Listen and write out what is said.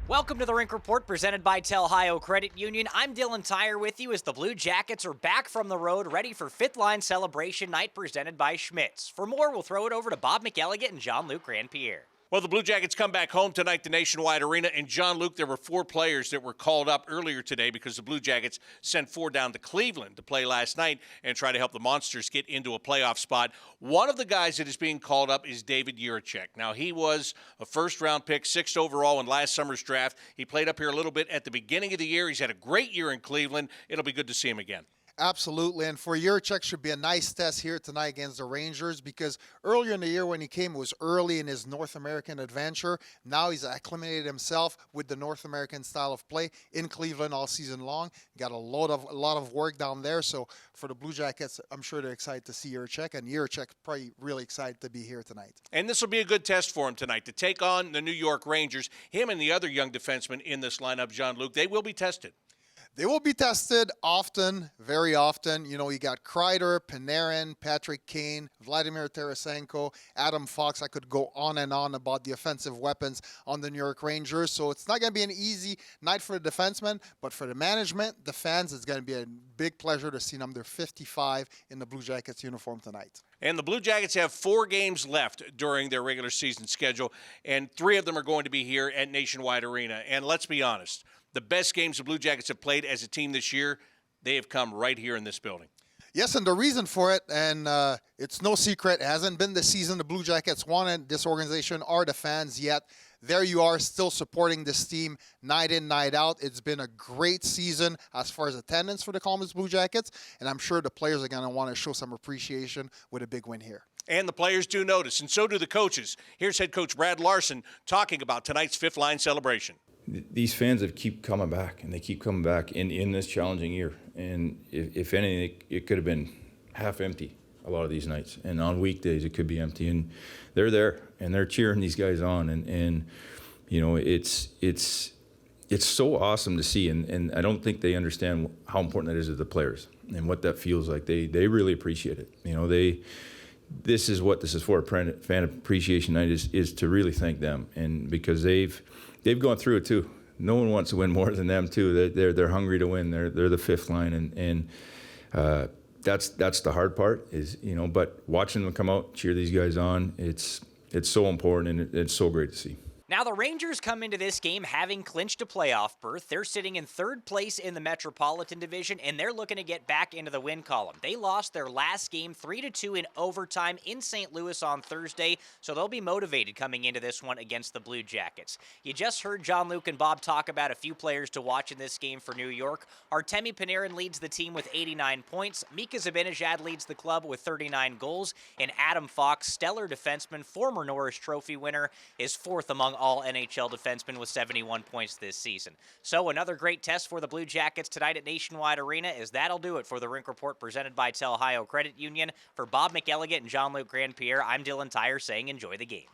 Welcome to the Rink Report presented by Telhio Credit Union. I'm Dylan Tyrer with you as the Blue Jackets are back from the road ready for fifth line celebration night presented by Schmitz. For more, we'll throw it over to Bob McElligott and Jean-Luc Grand-Pierre. Well, the Blue Jackets come back home tonight to Nationwide Arena. And Jean-Luc, there were 4 players that were called up earlier today because the Blue Jackets sent 4 down to Cleveland to play last night and try to help the Monsters get into a playoff spot. One of the guys that is being called up is David Jiricek. Now, he was a first-round pick, 6th overall in last summer's draft. He played up here a little bit at the beginning of the year. He's had a great year in Cleveland. It'll be good to see him again. Absolutely, and for Jiricek should be a nice test here tonight against the Rangers because earlier in the year when he came, it was early in his North American adventure. Now he's acclimated himself with the North American style of play in Cleveland all season long. Got a lot of work down there, so for the Blue Jackets, I'm sure they're excited to see Jiricek, and Jiricek probably really excited to be here tonight. And this will be a good test for him tonight to take on the New York Rangers. Him and the other young defensemen in this lineup, Jean-Luc, they will be tested. They will be tested often, very often. You know, you got Kreider, Panarin, Patrick Kane, Vladimir Tarasenko, Adam Fox. I could go on and on about the offensive weapons on the New York Rangers. So it's not going to be an easy night for the defensemen, but for the management, the fans, it's going to be a big pleasure to see number 55 in the Blue Jackets uniform tonight. And the Blue Jackets have 4 games left during their regular season schedule, and 3 of them are going to be here at Nationwide Arena. And let's be honest, the best games the Blue Jackets have played as a team this year, they have come right here in this building. Yes, and the reason for it, and it's no secret, it hasn't been the season the Blue Jackets wanted this organization or the fans yet. There you are, still supporting this team night in, night out. It's been a great season as far as attendance for the Columbus Blue Jackets, and I'm sure the players are going to want to show some appreciation with a big win here. And the players do notice, and so do the coaches. Here's head coach Brad Larson talking about tonight's fifth line celebration. These fans have keep coming back, and they keep coming back in this challenging year. And if anything, it could have been half empty a lot of these nights. And on weekdays, it could be empty. And they're there, and they're cheering these guys on. And you know, it's so awesome to see. And I don't think they understand how important that is to the players and what that feels like. They really appreciate it. You know, this is what this is for. Fan appreciation night is to really thank them, and because they've gone through it too. No one wants to win more than them too. They're hungry to win. They're the fifth line, and that's the hard part is, you know. But watching them come out, cheer these guys on, it's so important, and it's so great to see. Now, the Rangers come into this game having clinched a playoff berth. They're sitting in 3rd place in the Metropolitan Division, and they're looking to get back into the win column. They lost their last game 3-2 in overtime in St. Louis on Thursday, so they'll be motivated coming into this one against the Blue Jackets. You just heard Jean-Luc and Bob talk about a few players to watch in this game for New York. Artemi Panarin leads the team with 89 points. Mika Zibanejad leads the club with 39 goals, and Adam Fox, stellar defenseman, former Norris Trophy winner, is 4th among all NHL defensemen with 71 points this season. So another great test for the Blue Jackets tonight at Nationwide Arena, as that'll do it for the Rink Report presented by Telhio Credit Union. For Bob McElligott and Jean-Luc Grand-Pierre, I'm Dylan Tyrer saying enjoy the game.